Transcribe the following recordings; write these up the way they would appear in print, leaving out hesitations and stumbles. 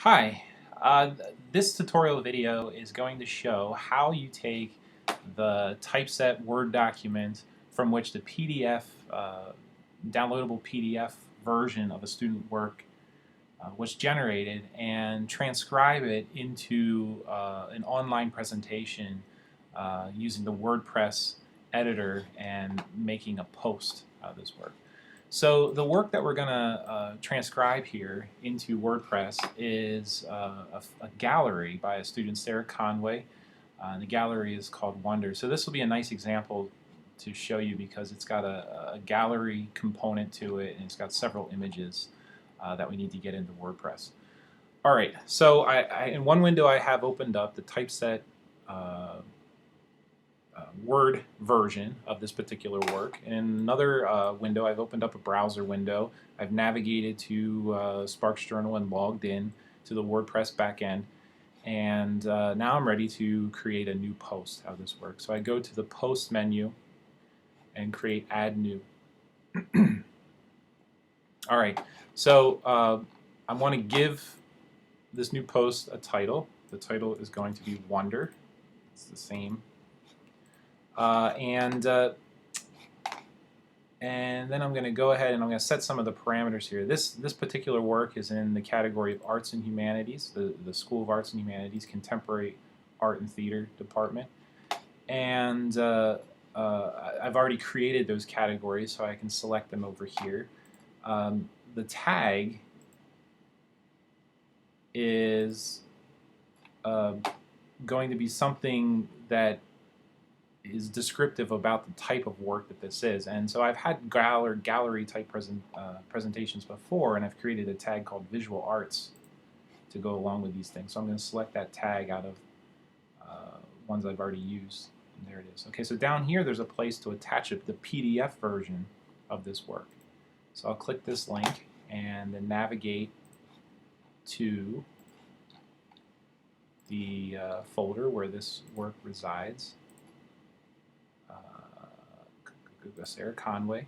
Hi, this tutorial video is going to show how you take the typeset Word document from which the downloadable PDF version of a student work was generated and transcribe it into an online presentation using the WordPress editor and making a post out of this work. So the work that we're going to transcribe here into WordPress is a gallery by a student, Sarah Conway. And the gallery is called Wonder. So this will be a nice example to show you because it's got a gallery component to it and it's got several images that we need to get into WordPress. All right, so in one window I have opened up the typeset Word version of this particular work. In another window, I've opened up a browser window. I've navigated to Sparks Journal and logged in to the WordPress backend. And now I'm ready to create a new post out of this work. So I go to the Post menu and create Add New. All right, so I want to give this new post a title. The title is going to be Wonder. It's the same. And then I'm going to go ahead and I'm going to set some of the parameters here. This particular work is in the category of Arts and Humanities, the School of Arts and Humanities, Contemporary Art and Theater Department. And I've already created those categories, so I can select them over here. The tag is going to be something that is descriptive about the type of work that this is. And so I've had gallery type presentations before, and I've created a tag called Visual Arts to go along with these things. So I'm going to select that tag out of ones I've already used. And there it is. Okay, so down here there's a place to attach the PDF version of this work. So I'll click this link and then navigate to the folder where this work resides. Sarah Conway,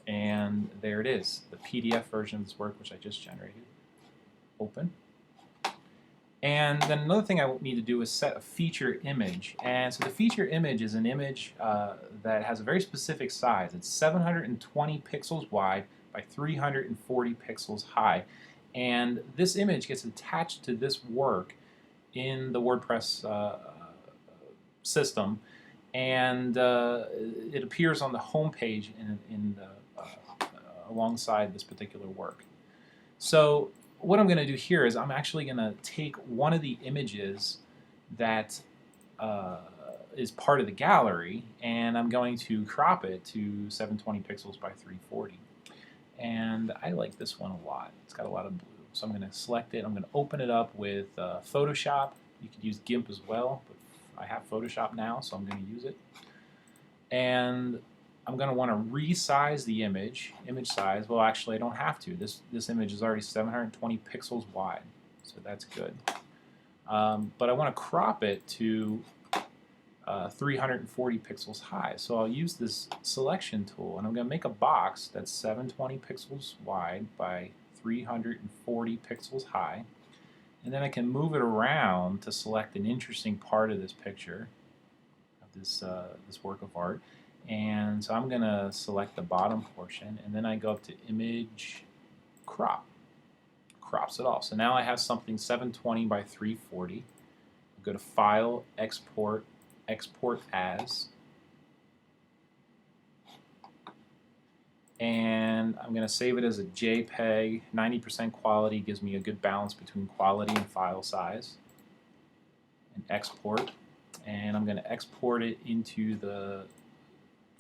and there it is, the PDF version of this work which I just generated. Open. And then another thing I need to do is set a feature image. And so the feature image is an image that has a very specific size. It's 720 pixels wide by 340 pixels high. And this image gets attached to this work in the WordPress system. And it appears on the home page alongside this particular work. So what I'm going to do here is I'm actually going to take one of the images that is part of the gallery, and I'm going to crop it to 720 pixels by 340. And I like this one a lot. It's got a lot of blue. So I'm going to select it. I'm going to open it up with Photoshop. You could use GIMP as well, but I have Photoshop now, so I'm going to use it. And I'm going to want to resize the image size. Well, actually, I don't have to. This image is already 720 pixels wide, so that's good. But I want to crop it to 340 pixels high. So I'll use this selection tool, and I'm going to make a box that's 720 pixels wide by 340 pixels high. And then I can move it around to select an interesting part of this picture, of this work of art. And so I'm going to select the bottom portion, and then I go up to Image, Crop. Crops it off. So now I have something 720 by 340. I'll go to File, Export, Export As. And I'm going to save it as a JPEG. 90% quality gives me a good balance between quality and file size. And export. And I'm going to export it into the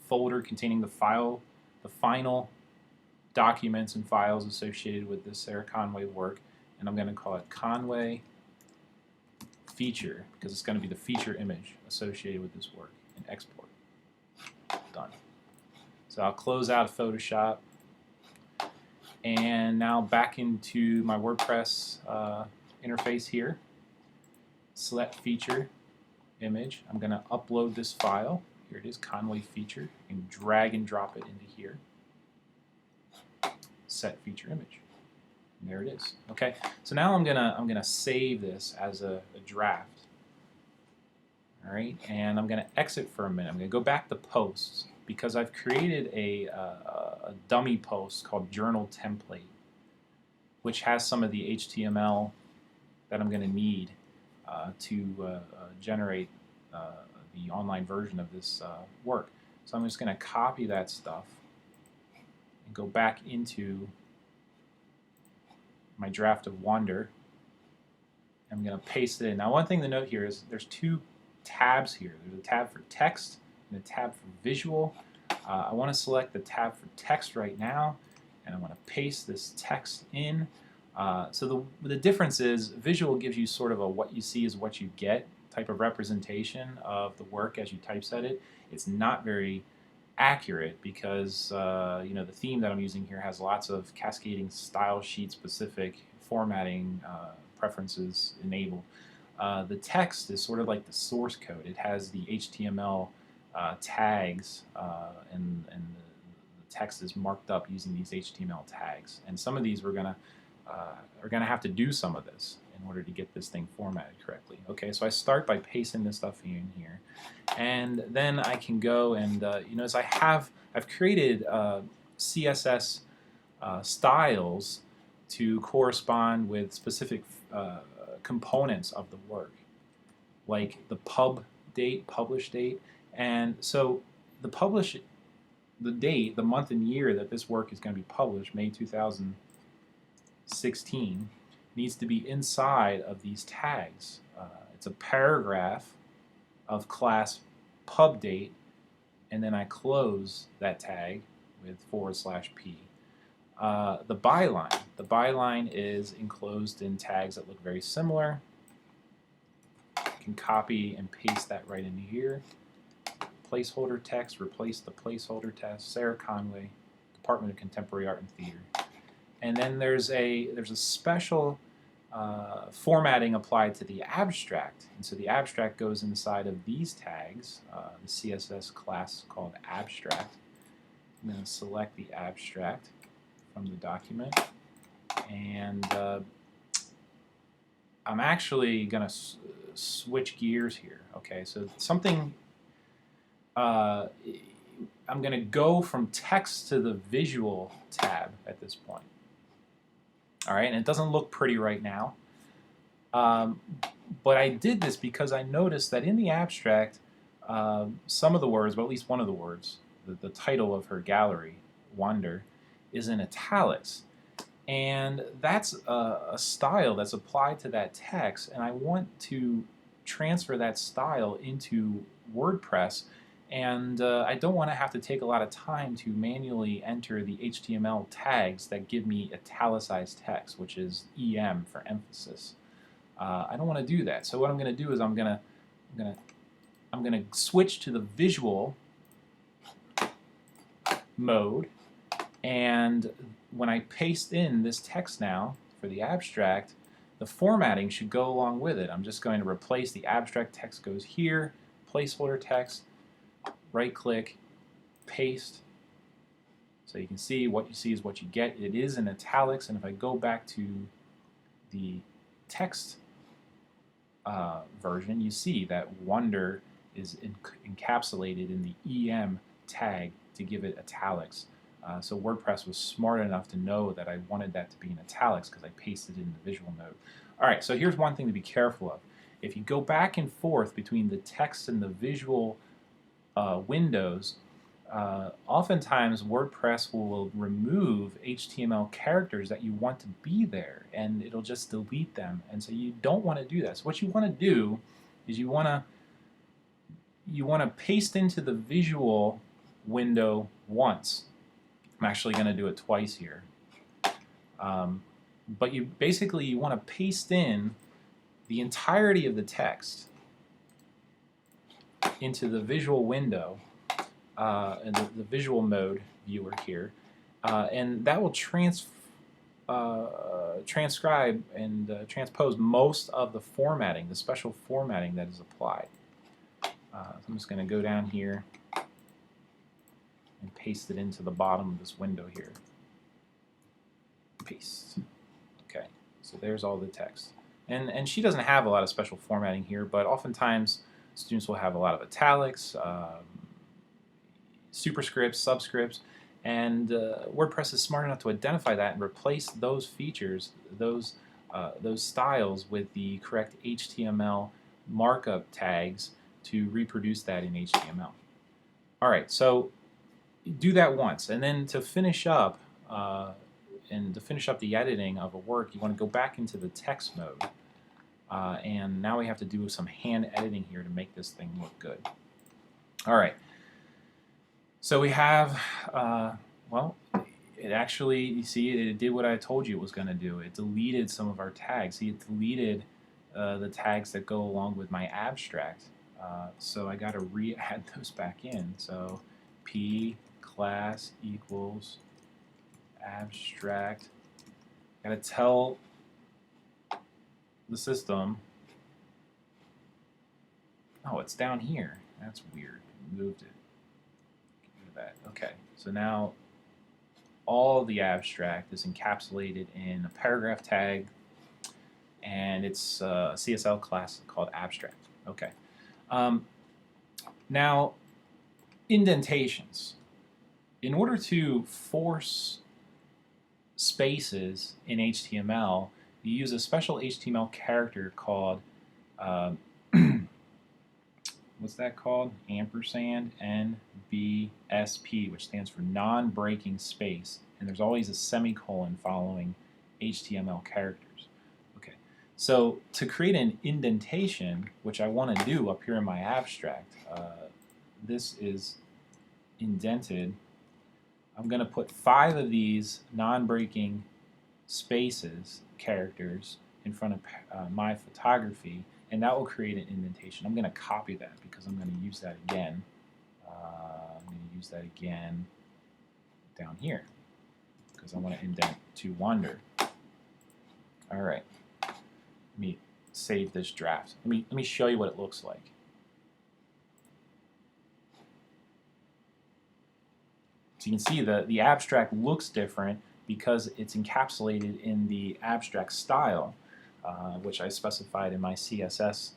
folder containing the final documents and files associated with this Sarah Conway work. And I'm going to call it Conway Feature because it's going to be the feature image associated with this work. And export. Done. So I'll close out Photoshop, and now back into my WordPress interface here. Select Feature, Image. I'm going to upload this file. Here it is, Conway Feature, and drag and drop it into here. Set Feature Image. There it is. Okay, so now I'm gonna save this as a draft. All right, and I'm gonna exit for a minute. I'm gonna go back to posts because I've created a dummy post called journal template, which has some of the HTML that I'm gonna need to generate the online version of this work. So I'm just gonna copy that stuff and go back into my draft of Wonder. I'm going to paste it in. Now, one thing to note here is there's two tabs here. There's a tab for text and a tab for visual. I want to select the tab for text right now, and I want to paste this text in. So the difference is visual gives you sort of a what you see is what you get type of representation of the work as you typeset it. It's not very accurate because the theme that I'm using here has lots of cascading style sheet specific formatting preferences enabled. The text is sort of like the source code. It has the HTML tags and the text is marked up using these HTML tags. And some of these are gonna have to do some of this in order to get this thing formatted correctly. Okay, so I start by pasting this stuff in here, and then I can go and as I've created CSS styles to correspond with specific components of the work, like the publish date, and so the date, the month and year that this work is going to be published, May 2016, needs to be inside of these tags. It's a paragraph of class pub date, and then I close that tag with /p. The byline is enclosed in tags that look very similar. I can copy and paste that right into here. Placeholder text, replace the placeholder text. Sarah Conway, Department of Contemporary Art and Theater. And then there's a special formatting applied to the abstract, and so the abstract goes inside of these tags, the CSS class called abstract. I'm going to select the abstract from the document, and I'm actually going to switch gears here. Okay, so I'm going to go from text to the visual tab at this point. All right, and it doesn't look pretty right now, but I did this because I noticed that in the abstract, some of the words, well, at least one of the words, the title of her gallery, Wonder, is in italics, and that's a style that's applied to that text, and I want to transfer that style into WordPress. And I don't want to have to take a lot of time to manually enter the HTML tags that give me italicized text, which is EM for emphasis. I don't want to do that. So what I'm going to do is I'm going to switch to the visual mode, and when I paste in this text now for the abstract, the formatting should go along with it. I'm just going to replace the abstract text goes here, placeholder text, right-click, paste. So you can see what you see is what you get. It is in italics, and if I go back to the text version, you see that Wonder is encapsulated in the EM tag to give it italics. So WordPress was smart enough to know that I wanted that to be in italics because I pasted it in the visual mode. All right, so here's one thing to be careful of. If you go back and forth between the text and the visual windows, oftentimes WordPress will remove HTML characters that you want to be there, and it'll just delete them. And so you don't want to do that. So what you want to do is you want to paste into the visual window once. I'm actually going to do it twice here. But you want to paste in the entirety of the text into the visual window and the visual mode viewer here, and that will transcribe and transpose most of the formatting, the special formatting that is applied. So I'm just going to go down here and paste it into the bottom of this window here. Paste. So there's all the text. And she doesn't have a lot of special formatting here, but oftentimes students will have a lot of italics, superscripts, subscripts, and WordPress is smart enough to identify that and replace those features, those styles with the correct HTML markup tags to reproduce that in HTML. All right, so do that once, and then to finish up the editing of a work, you want to go back into the text mode, and now we have to do some hand editing here to make this thing look good. All right. So we have, well, it actually, you see, it did what I told you it was going to do. It deleted some of our tags. See, it deleted the tags that go along with my abstract. So I got to re-add those back in. So p class equals abstract. Got to tell the system, oh, it's down here. That's weird. Moved it. That. Okay, so now all the abstract is encapsulated in a paragraph tag, and it's a CSL class called abstract. Okay. Now, indentations. In order to force spaces in HTML, you use a special HTML character called what's that called? Ampersand NBSP, which stands for non-breaking space. And there's always a semicolon following HTML characters. Okay, so to create an indentation, which I want to do up here in my abstract, this is indented. I'm going to put 5 of these non-breaking spaces, characters, in front of my photography, and that will create an indentation. I'm going to copy that because I'm going to use that again. I'm going to use that again down here because I want to indent to wander. All right. Let me save this draft. Let me show you what it looks like. So you can see the abstract looks different because it's encapsulated in the abstract style, which I specified in my CSS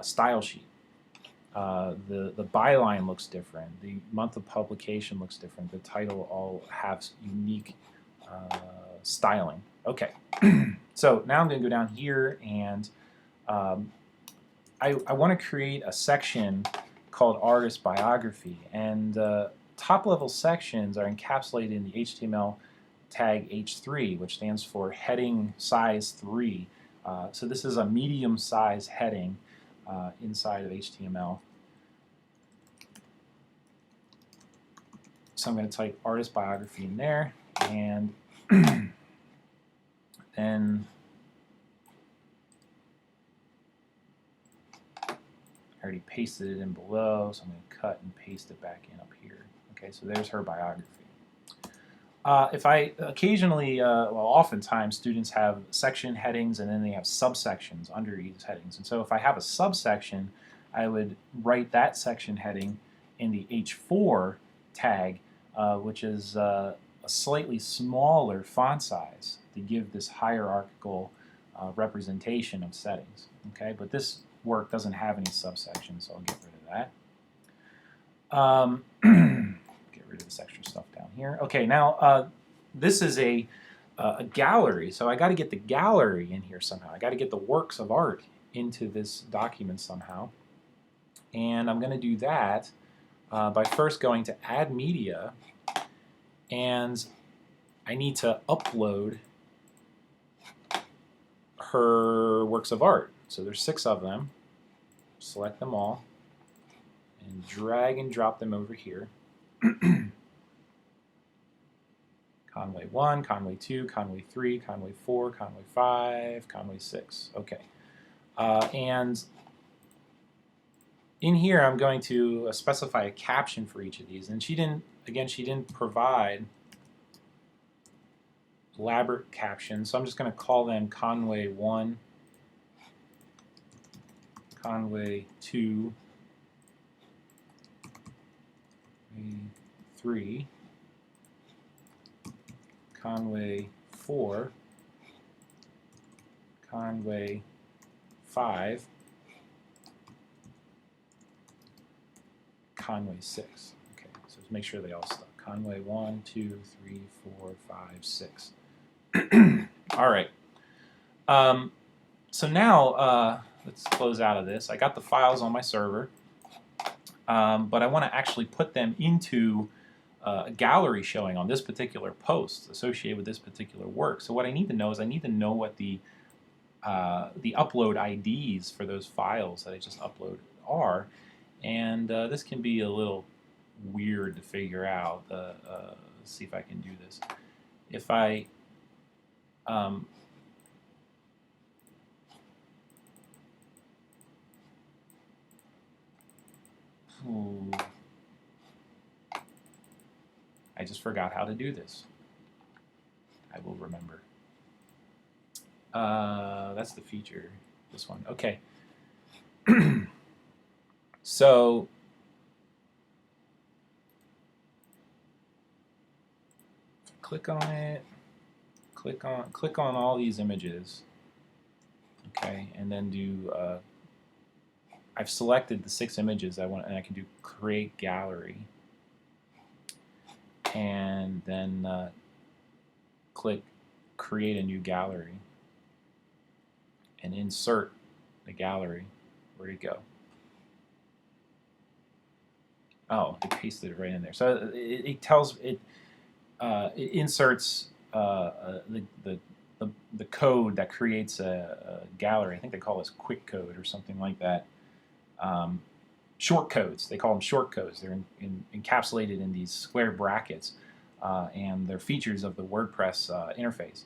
style sheet. The byline looks different. The month of publication looks different. The title all have unique styling. Okay, so now I'm going to go down here, and I want to create a section called Artist Biography, and top-level sections are encapsulated in the HTML tag H3, which stands for heading size 3. So this is a medium size heading inside of HTML. So I'm going to type Artist Biography in there, and then I already pasted it in below, so I'm going to cut and paste it back in up here. Okay, so there's her biography. If I occasionally, well, oftentimes students have section headings and then they have subsections under each headings. And so if I have a subsection, I would write that section heading in the H4 tag, which is a slightly smaller font size to give this hierarchical representation of settings. Okay, but this work doesn't have any subsections, so I'll get rid of that. Get rid of this extra stuff down here. Okay, now this is a gallery, so I got to get the gallery in here somehow. I got to get the works of art into this document somehow, and I'm going to do that by first going to Add Media, and I need to upload her works of art. So there's 6 of them. Select them all and drag and drop them over here. Conway 1, Conway 2, Conway 3, Conway 4, Conway 5, Conway 6. Okay. And in here I'm going to specify a caption for each of these. And she didn't provide elaborate captions, so I'm just going to call them Conway 1, Conway 2, 3, Conway 4, Conway 5, Conway 6. Okay, so let's make sure they all stop. Conway 1, 2, 3, 4, 5, 6. All right. So now let's close out of this. I got the files on my server, but I want to actually put them into a gallery showing on this particular post associated with this particular work. So what I need to know is I need to know what the upload IDs for those files that I just uploaded are, and this can be a little weird to figure out. Let's see if I can do this. If I I just forgot how to do this. I will remember. That's the feature, this one. Okay. So click on it, click on all these images, okay, and then do I've selected the 6 images I want, and I can do create gallery, and then click create a new gallery and insert the gallery. Where'd it go? Oh, it pasted it right in there. So it tells it inserts the code that creates a gallery. I think they call this quick code or something like that. Short codes. They call them short codes. They're encapsulated in these square brackets, and they're features of the WordPress interface.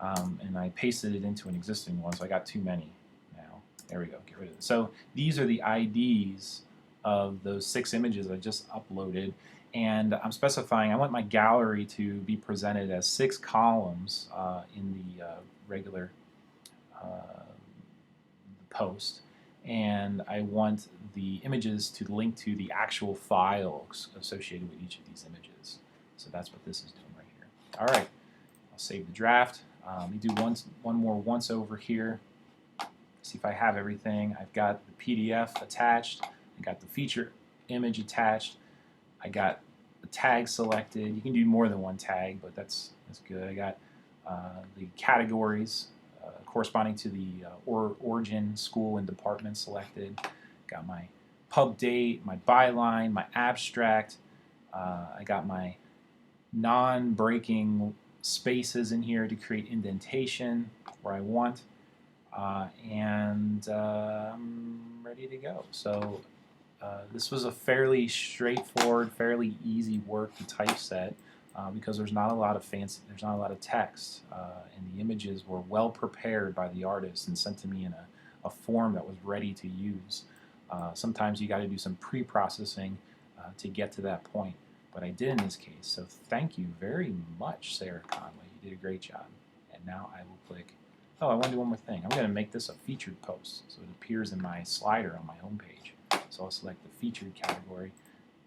And I pasted it into an existing one, so I got too many now. There we go. Get rid of it. So these are the IDs of those 6 images I just uploaded, and I'm specifying I want my gallery to be presented as 6 columns in the regular post, and I want the images to link to the actual files associated with each of these images. So that's what this is doing right here. All right, I'll save the draft. Let me do one more once over here. See if I have everything. I've got the PDF attached. I got the feature image attached. I got the tag selected. You can do more than one tag, but that's good. I got the categories corresponding to the origin, school, and department selected. Got my pub date, my byline, my abstract. I got my non-breaking spaces in here to create indentation where I want. And I'm ready to go. So this was a fairly straightforward, fairly easy work to typeset because there's not a lot of text, and the images were well prepared by the artist and sent to me in a form that was ready to use. Sometimes you got to do some pre-processing to get to that point, but I did in this case. So thank you very much, Sarah Conway. You did a great job. And now I will click. Oh, I want to do one more thing. I'm going to make this a featured post so it appears in my slider on my home page. So I'll select the featured category,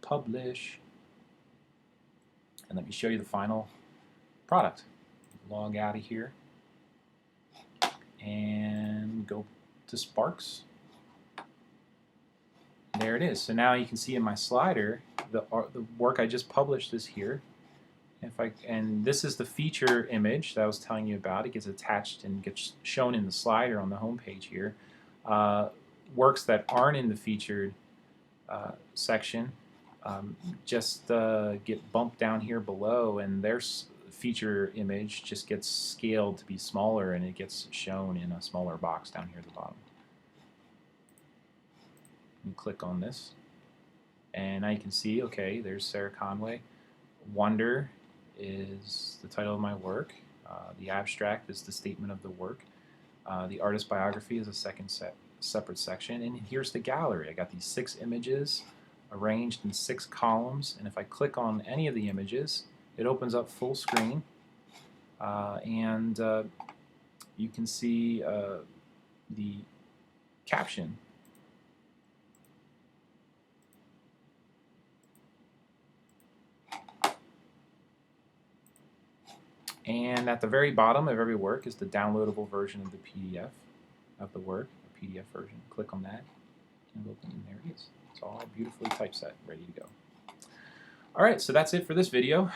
publish, and let me show you the final product. Log out of here and go to Sparks. There it is. So now you can see in my slider the work I just published is here. And this is the feature image that I was telling you about. It gets attached and gets shown in the slider on the home page here. Works that aren't in the featured section just get bumped down here below, and their feature image just gets scaled to be smaller, and it gets shown in a smaller box down here at the bottom. You click on this, and now you can see, okay, there's Sarah Conway. Wonder is the title of my work. The abstract is the statement of the work. The artist biography is a separate section, and here's the gallery. I got these 6 images arranged in 6 columns, and if I click on any of the images, it opens up full screen, and you can see the caption. And at the very bottom of every work is the downloadable version of the PDF of the work, the PDF version. Click on that, and there it is. It's all beautifully typeset, ready to go. All right, so that's it for this video.